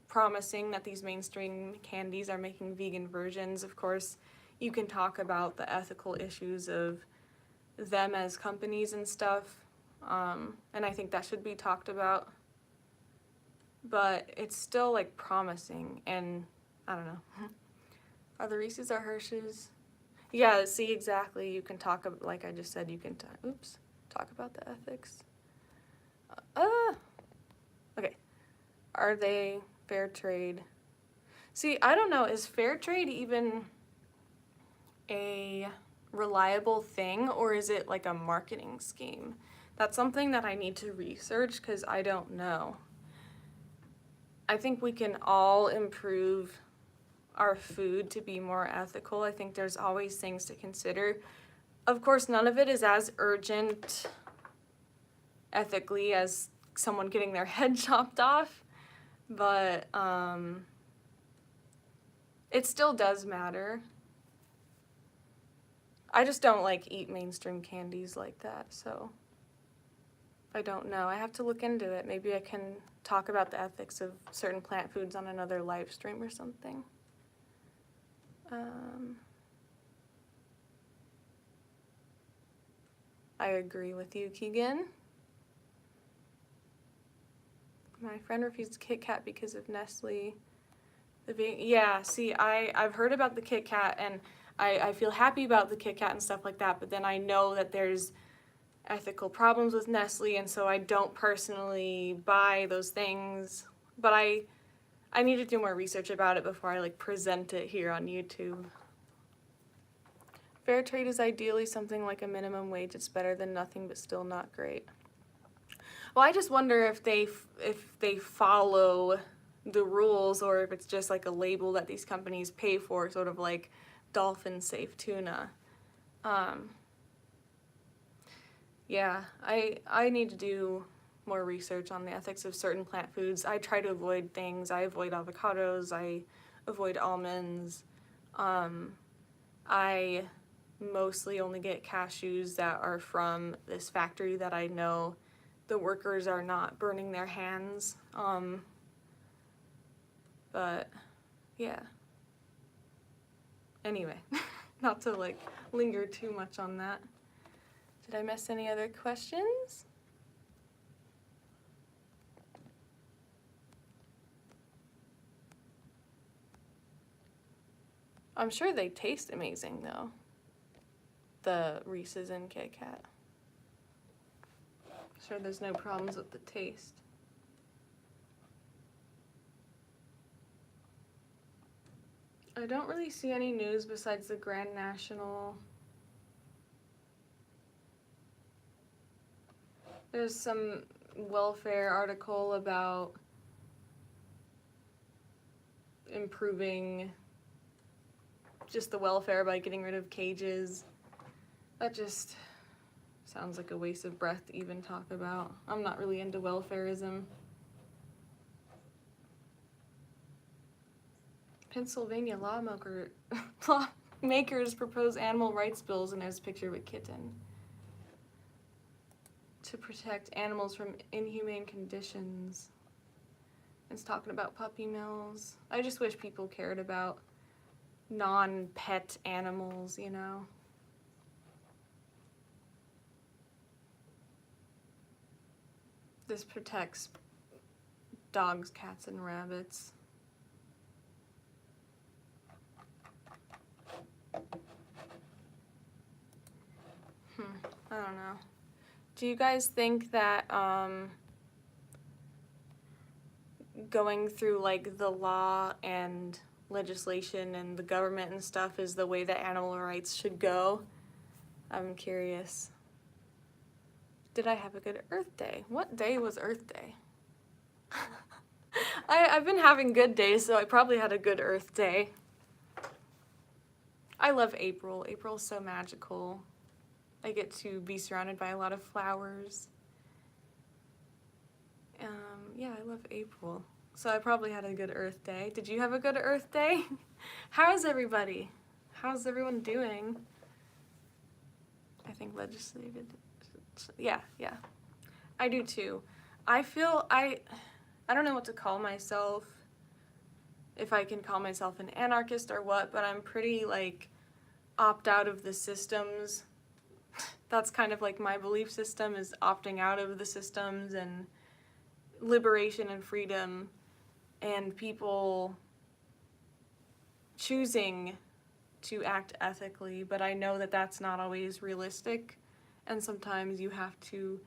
promising that these mainstream candies are making vegan versions. Of course, you can talk about the ethical issues of them as companies and stuff, and I think that should be talked about, but it's still like promising, and I don't know. Are the Reese's or Hershey's? Yeah, see, exactly. You can talk about, like I just said, you can talk about the ethics. Okay. Are they fair trade? See, I don't know. Is fair trade even a reliable thing, or is it like a marketing scheme? That's something that I need to research because I don't know. I think we can all improve our food to be more ethical. I think there's always things to consider. Of course, none of it is as urgent ethically as someone getting their head chopped off, but it still does matter. I just don't like eat mainstream candies like that, so I don't know. I have to look into it. Maybe I can talk about the ethics of certain plant foods on another live stream or something. I agree with you, Keegan. My friend refused Kit Kat because of Nestle. Yeah, see, I've heard about the Kit Kat, and I feel happy about the Kit Kat and stuff like that, but then I know that there's ethical problems with Nestle, and so I don't personally buy those things. But I need to do more research about it before I like present it here on YouTube. Fair trade is ideally something like a minimum wage. It's better than nothing, but still not great. Well, I just wonder if they follow the rules, or if it's just like a label that these companies pay for, sort of like dolphin safe tuna. Yeah, I need to do more research on the ethics of certain plant foods. I try to avoid things. I avoid avocados. I avoid almonds. I mostly only get cashews that are from this factory that I know the workers are not burning their hands. But yeah. Anyway, not to like linger too much on that. Did I miss any other questions? I'm sure they taste amazing though. The Reese's and Kit Kat. Sure there's no problems with the taste. I don't really see any news besides the Grand National. There's some welfare article about improving just the welfare by getting rid of cages. That just sounds like a waste of breath to even talk about. I'm not really into welfarism. Pennsylvania lawmakers propose animal rights bills, and there's a picture of a kitten, to protect animals from inhumane conditions. It's talking about puppy mills. I just wish people cared about non-pet animals, you know? This protects dogs, cats, and rabbits. I don't know. Do you guys think that going through like the law and legislation and the government and stuff is the way that animal rights should go? I'm curious. Did I have a good Earth Day? What day was Earth Day? I've been having good days, so I probably had a good Earth Day. I love April. April's so magical. I get to be surrounded by a lot of flowers. Yeah, I love April. So I probably had a good Earth Day. Did you have a good Earth Day? How's everybody? How's everyone doing? I think legislated. Yeah. I do too. I feel I don't know what to call myself, if I can call myself an anarchist or what, but I'm pretty like opt out of the systems. That's kind of like my belief system, is opting out of the systems and liberation and freedom and people choosing to act ethically, but I know that that's not always realistic, and sometimes you have to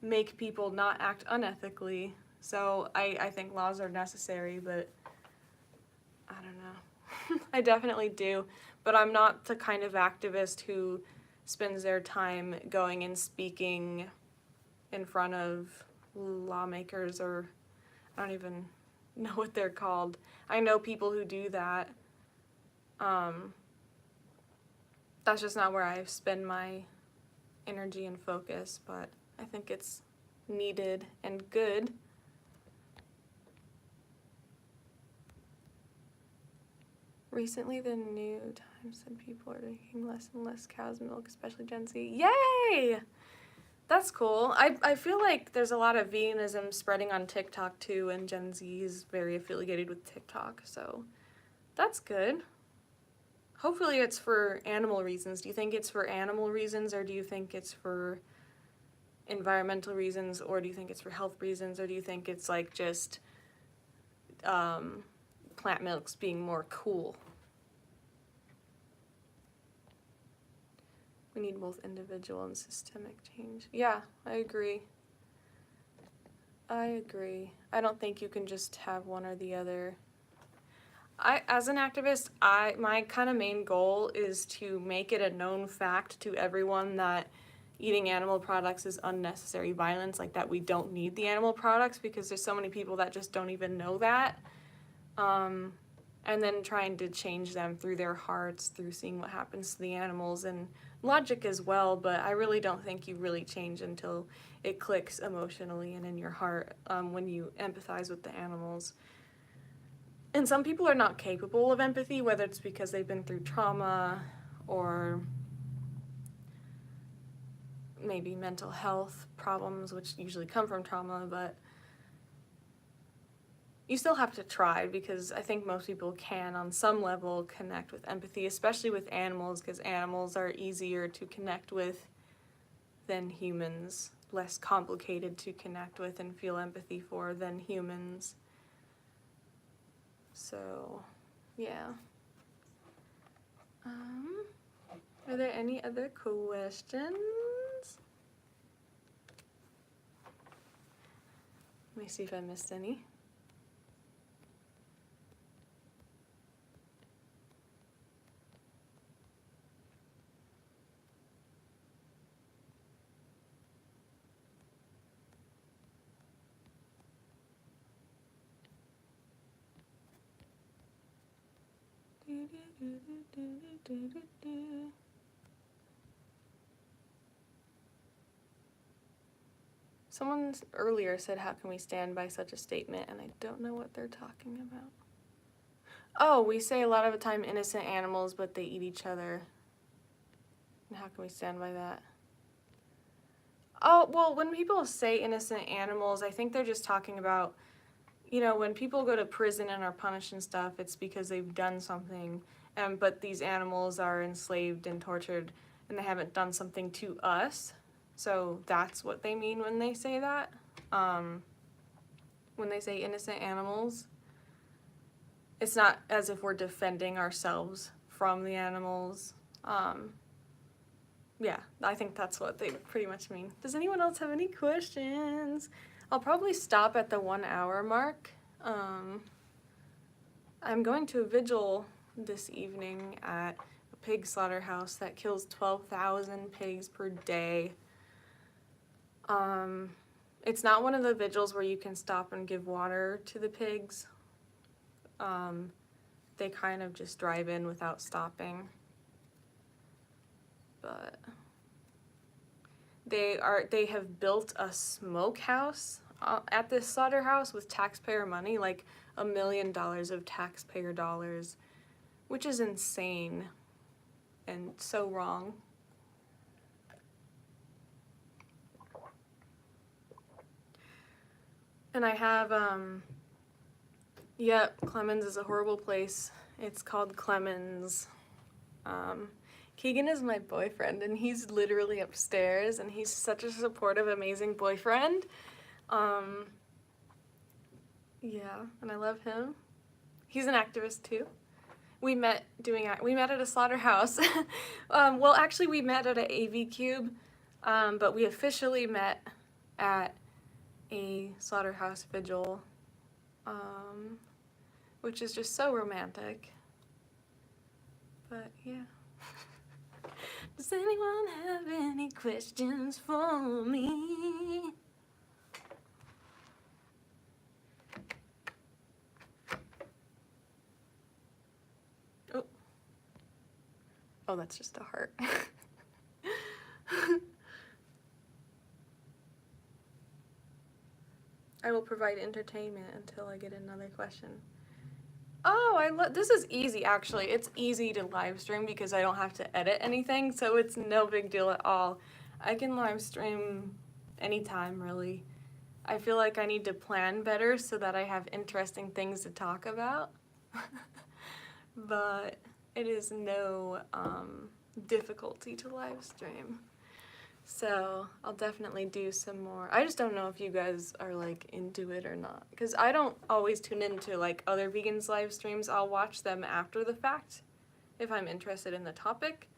make people not act unethically. So I think laws are necessary, but I don't know. I definitely do, but I'm not the kind of activist who spends their time going and speaking in front of lawmakers, or I don't even know what they're called. I know people who do that. That's just not where I spend my energy and focus, but I think it's needed and good. Recently, the New Times said people are drinking less and less cow's milk, especially Gen Z. Yay! That's cool. I feel like there's a lot of veganism spreading on TikTok too, and Gen Z is very affiliated with TikTok, so that's good. hopefully it's for animal reasons. Do you think it's for animal reasons, or do you think it's for environmental reasons, or do you think it's for health reasons, or do you think it's like just plant milks being more cool? We need both individual and systemic change. Yeah, I agree. I agree. I don't think you can just have one or the other. As an activist, my kind of main goal is to make it a known fact to everyone that eating animal products is unnecessary violence, like that we don't need the animal products, because there's so many people that just don't even know that. And then trying to change them through their hearts, through seeing what happens to the animals, and logic as well, but I really don't think you really change until it clicks emotionally and in your heart, when you empathize with the animals. And some people are not capable of empathy, whether it's because they've been through trauma or maybe mental health problems, which usually come from trauma, but you still have to try, because I think most people can, on some level, connect with empathy, especially with animals, because animals are easier to connect with than humans, less complicated to connect with and feel empathy for than humans. So, yeah. Are there any other questions? Let me see if I missed any. Someone earlier said, how can we stand by such a statement? And I don't know what they're talking about. Oh, we say a lot of the time innocent animals, but they eat each other. And how can we stand by that? Oh, well, when people say innocent animals, I think they're just talking about, you know, when people go to prison and are punished and stuff, it's because they've done something, but these animals are enslaved and tortured, and they haven't done something to us. So that's what they mean when they say that. When they say innocent animals, it's not as if we're defending ourselves from the animals. Yeah, I think that's what they pretty much mean. Does anyone else have any questions? I'll probably stop at the 1 hour mark. I'm going to a vigil this evening at a pig slaughterhouse that kills 12,000 pigs per day. It's not one of the vigils where you can stop and give water to the pigs. They kind of just drive in without stopping. But they have built a smokehouse at this slaughterhouse with taxpayer money, like $1 million of taxpayer dollars, which is insane and so wrong. And I have, yep, Clemens is a horrible place. It's called Clemens. Keegan is my boyfriend, and he's literally upstairs, and he's such a supportive, amazing boyfriend. Yeah, and I love him. He's an activist too. We met at a slaughterhouse. Well, actually, we met at an AV Cube, but we officially met at a slaughterhouse vigil, which is just so romantic. But yeah. Does anyone have any questions for me? Oh. Oh, that's just a heart. I will provide entertainment until I get another question. Oh, this is easy, actually. It's easy to live stream because I don't have to edit anything, so it's no big deal at all. I can live stream anytime, really. I feel like I need to plan better so that I have interesting things to talk about. But it is no difficulty to live stream. So I'll definitely do some more. I just don't know if you guys are like into it or not, because I don't always tune into like other vegans live streams. I'll watch them after the fact if I'm interested in the topic.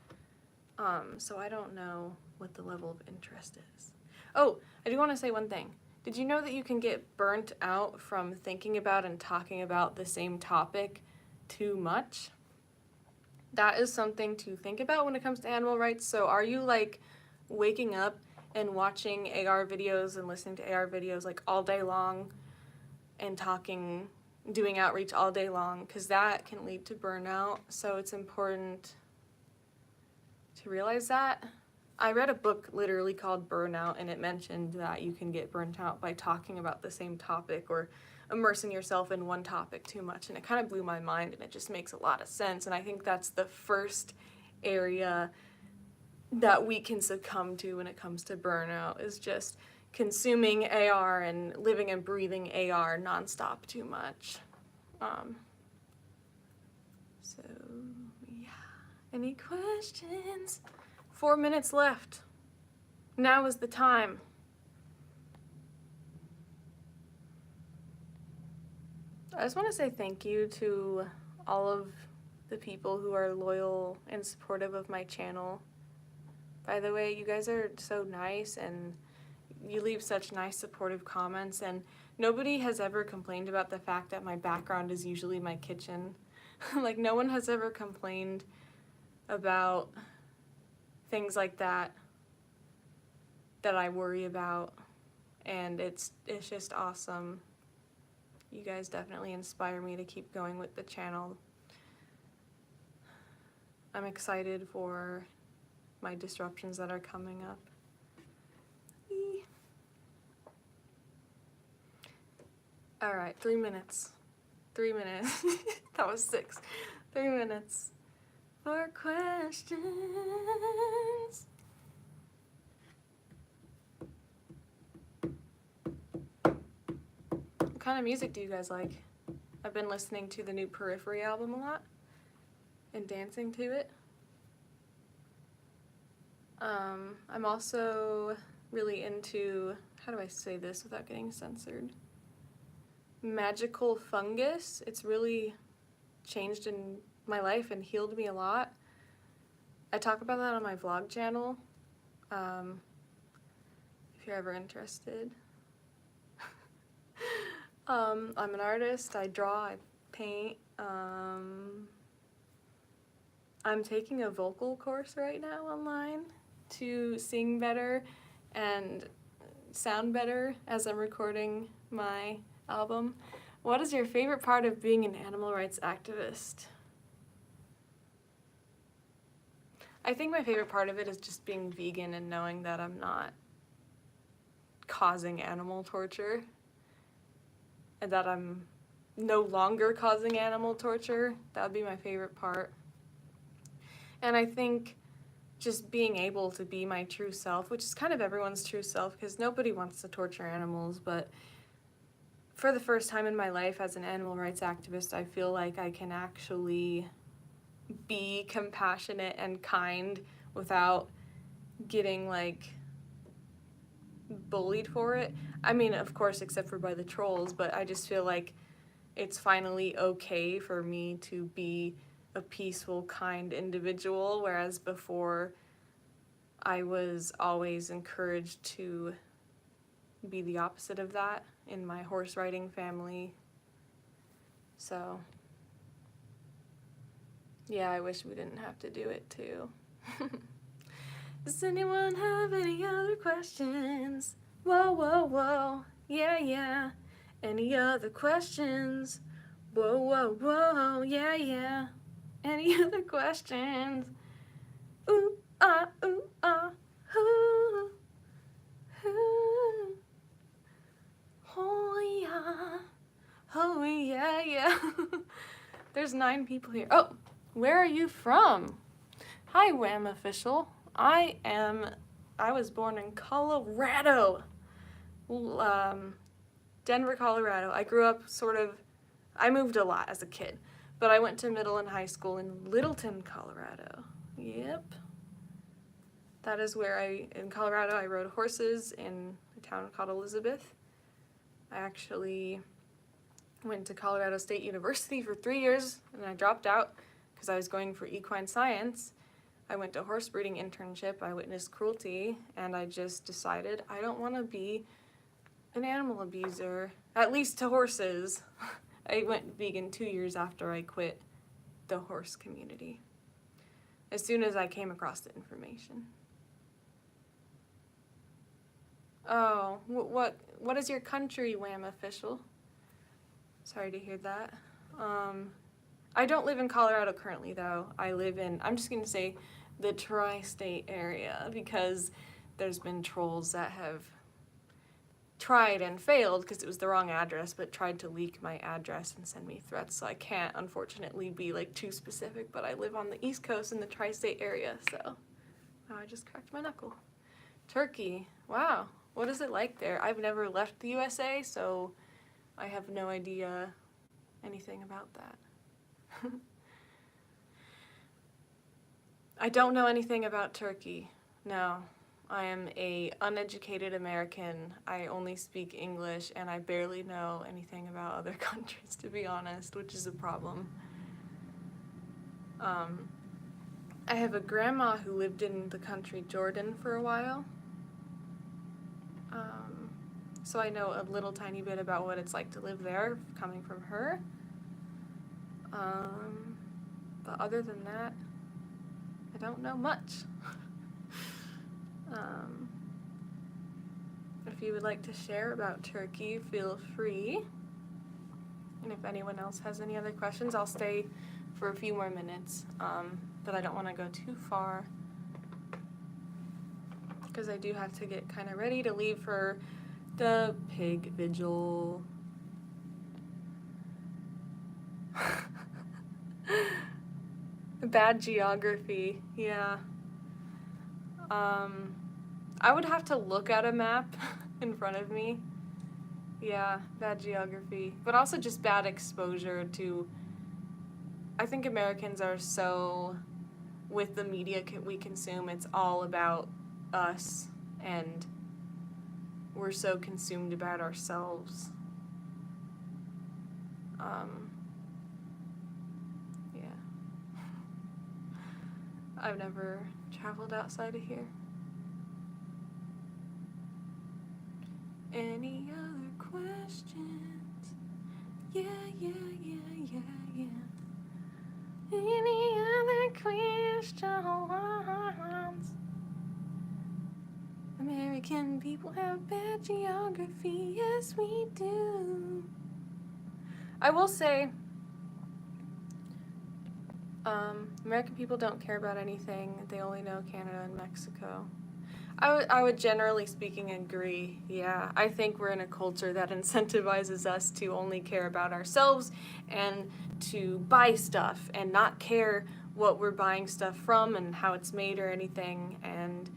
So I don't know what the level of interest is. Oh, I do want to say one thing. Did you know that you can get burnt out from thinking about and talking about the same topic too much? That is something to think about when it comes to animal rights. So are you like waking up and watching AR videos and listening to AR videos like all day long and talking, doing outreach all day long? Because that can lead to burnout. So it's important to realize that. I read a book literally called Burnout, and it mentioned that you can get burnt out by talking about the same topic or immersing yourself in one topic too much, and it kind of blew my mind, and it just makes a lot of sense. And I think that's the first area that we can succumb to when it comes to burnout, is just consuming AR and living and breathing AR nonstop too much. So yeah, any questions? 4 minutes left. Now is the time. I just want to say thank you to all of the people who are loyal and supportive of my channel. By the way, you guys are so nice, and you leave such nice supportive comments, and nobody has ever complained about the fact that my background is usually my kitchen. Like, no one has ever complained about things like that I worry about, and it's just awesome. You guys definitely inspire me to keep going with the channel. I'm excited for my disruptions that are coming up. All right, 3 minutes. 3 minutes. That was 6. 3 minutes for questions. What kind of music do you guys like? I've been listening to the new Periphery album a lot and dancing to it. I'm also really into, how do I say this without getting censored? Magical fungus. It's really changed in my life and healed me a lot. I talk about that on my vlog channel, if you're ever interested. I'm an artist. I draw, I paint. I'm taking a vocal course right now online to sing better and sound better as I'm recording my album. What is your favorite part of being an animal rights activist? I think my favorite part of it is just being vegan and knowing that I'm not causing animal torture, and that I'm no longer causing animal torture. That would be my favorite part. And I think just being able to be my true self, which is kind of everyone's true self, because nobody wants to torture animals, but for the first time in my life as an animal rights activist, I feel like I can actually be compassionate and kind without getting like bullied for it. I mean, of course, except for by the trolls, but I just feel like it's finally okay for me to be a peaceful, kind individual, whereas before I was always encouraged to be the opposite of that in my horse riding family. So yeah, I wish we didn't have to do it too. Does anyone have any other questions? Whoa, whoa, whoa, yeah, yeah. Any other questions? Whoa, whoa, whoa, yeah, yeah. Any other questions? Ooh, ah, ooh, ah, ooh, ooh. Oh, yeah. Oh, yeah, yeah. There's 9 people here. Oh, where are you from? Hi, Wham Official. I was born in Colorado. Denver, Colorado. I grew up I moved a lot as a kid, But I went to middle and high school in Littleton, Colorado. Yep. That is where in Colorado, I rode horses in a town called Elizabeth. I actually went to Colorado State University for 3 years, and I dropped out because I was going for equine science. I went to horse breeding internship, I witnessed cruelty, and I just decided I don't want to be an animal abuser, at least to horses. I went vegan 2 years after I quit the horse community, as soon as I came across the information. Oh, what is your country, Wham official? Sorry to hear that. I don't live in Colorado currently, though. I live in, I'm just going to say, the tri-state area, because there's been trolls that have tried and failed because it was the wrong address, but tried to leak my address and send me threats. So I can't, unfortunately, be like too specific, but I live on the East Coast in the tri-state area, so oh, I just cracked my knuckle. Turkey, wow. What is it like there? I've never left the USA, so I have no idea anything about that. I don't know anything about Turkey. No. I am an uneducated American. I only speak English, and I barely know anything about other countries, to be honest, which is a problem. I have a grandma who lived in the country Jordan for a while. So I know a little tiny bit about what it's like to live there, coming from her. But other than that, I don't know much. If you would like to share about Turkey, feel free. And if anyone else has any other questions, I'll stay for a few more minutes, but I don't want to go too far, because I do have to get kind of ready to leave for the pig vigil. Bad geography, yeah. I would have to look at a map in front of me. Yeah, bad geography. But also just bad exposure to... I think Americans are so... With the media we consume, it's all about us, and we're so consumed about ourselves. Yeah. I've never traveled outside of here. Any other questions? Yeah. Any other questions? American people have bad geography, yes we do. I will say, American people don't care about anything. They only know Canada and Mexico. I would generally speaking agree, yeah. I think we're in a culture that incentivizes us to only care about ourselves and to buy stuff and not care what we're buying stuff from and how it's made or anything, and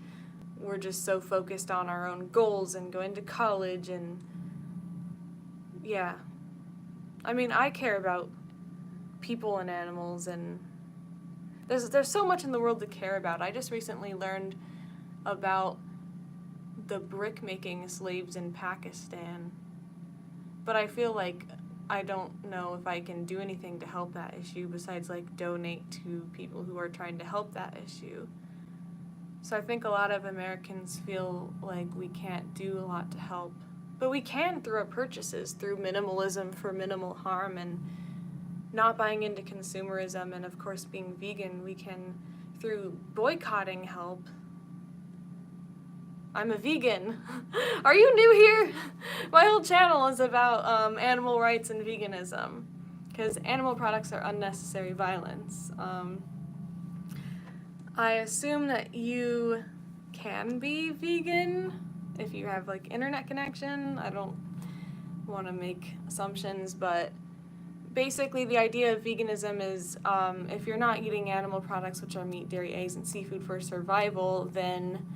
we're just so focused on our own goals and going to college and, yeah. I mean, I care about people and animals, and there's so much in the world to care about. I just recently learned about the brick-making slaves in Pakistan, but I feel like I don't know if I can do anything to help that issue besides like donate to people who are trying to help that issue. So I think a lot of Americans feel like we can't do a lot to help, but we can through our purchases, through minimalism for minimal harm and not buying into consumerism, and of course being vegan. We can, through boycotting, help. I'm a vegan. Are you new here? My whole channel is about animal rights and veganism, because animal products are unnecessary violence. I assume that you can be vegan if you have like internet connection. I don't want to make assumptions, but basically the idea of veganism is if you're not eating animal products, which are meat, dairy, eggs, and seafood for survival, then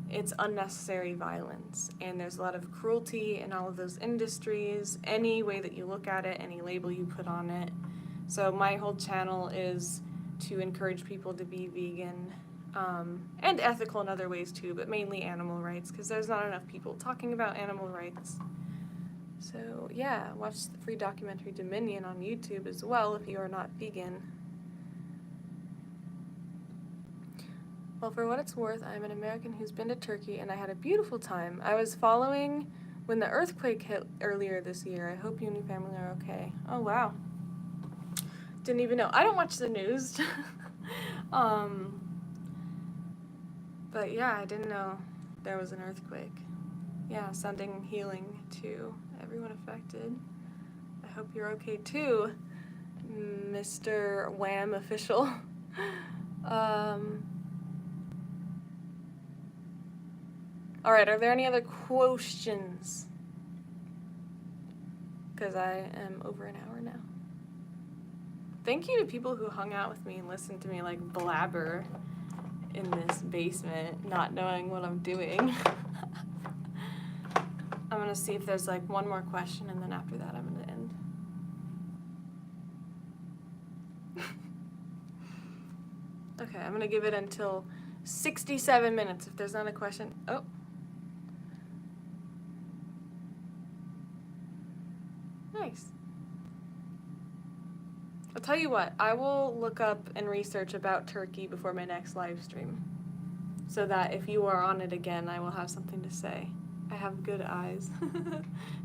it's unnecessary violence, and there's a lot of cruelty in all of those industries. Any way that you look at it, any label you put on it, So my whole channel is to encourage people to be vegan, and ethical in other ways too, but mainly animal rights, because there's not enough people talking about animal rights. So yeah, watch the free documentary Dominion on YouTube as well if you are not vegan. Well, for what it's worth, I'm an American who's been to Turkey and I had a beautiful time. I was following when the earthquake hit earlier this year. I hope you and your family are okay. Oh wow. Didn't even know. I don't watch the news. But yeah, I didn't know there was an earthquake. Yeah, sending healing to everyone affected. I hope you're okay too, Mr. Wham official. Alright, are there any other questions? Because I am over an hour now. Thank you to people who hung out with me and listened to me like blabber in this basement, not knowing what I'm doing. I'm gonna see if there's like one more question, and then after that I'm gonna end. Okay, I'm gonna give it until 67 minutes if there's not a question. Oh. Nice. I'll tell you what, I will look up and research about Turkey before my next live stream, so that if you are on it again, I will have something to say. I have good eyes.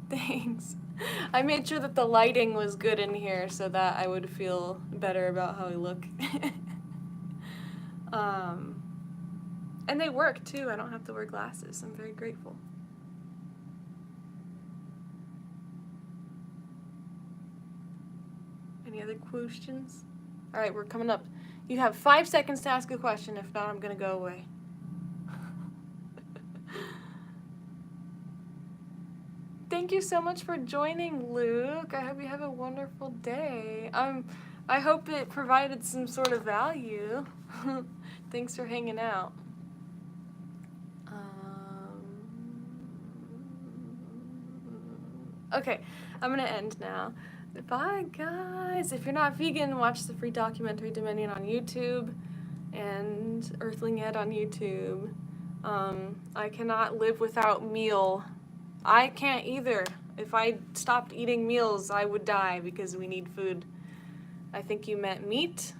Thanks. I made sure that the lighting was good in here so that I would feel better about how I look. And they work too. I don't have to wear glasses. I'm very grateful. Any other questions? All right, we're coming up. You have 5 seconds to ask a question. If not, I'm gonna go away. Thank you so much for joining, Luke. I hope you have a wonderful day. I hope it provided some sort of value. Thanks for hanging out. Okay, I'm gonna end now. Bye, guys. If you're not vegan, watch the free documentary Dominion on YouTube and Earthling Ed on YouTube. I cannot live without meal. I can't either. If I stopped eating meals, I would die because we need food. I think you meant meat.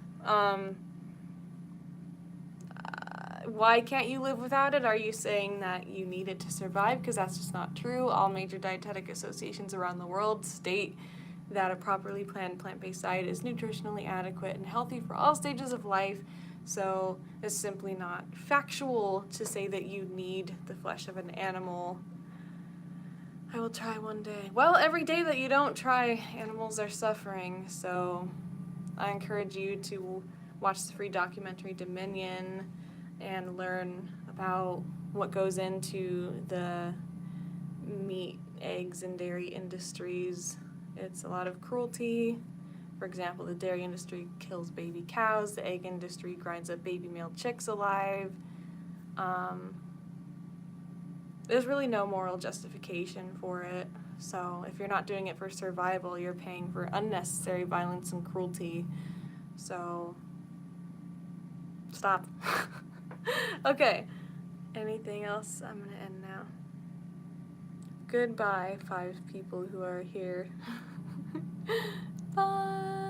Why can't you live without it? Are you saying that you need it to survive? Because that's just not true. All major dietetic associations around the world state that a properly planned plant-based diet is nutritionally adequate and healthy for all stages of life. So it's simply not factual to say that you need the flesh of an animal. I will try one day. Well, every day that you don't try, animals are suffering. So I encourage you to watch the free documentary Dominion and learn about what goes into the meat, eggs, and dairy industries. It's a lot of cruelty. For example, the dairy industry kills baby cows, the egg industry grinds up baby male chicks alive. There's really no moral justification for it. So if you're not doing it for survival, you're paying for unnecessary violence and cruelty. So stop. Okay. Anything else? I'm gonna end now. Goodbye, 5 people who are here. Bye.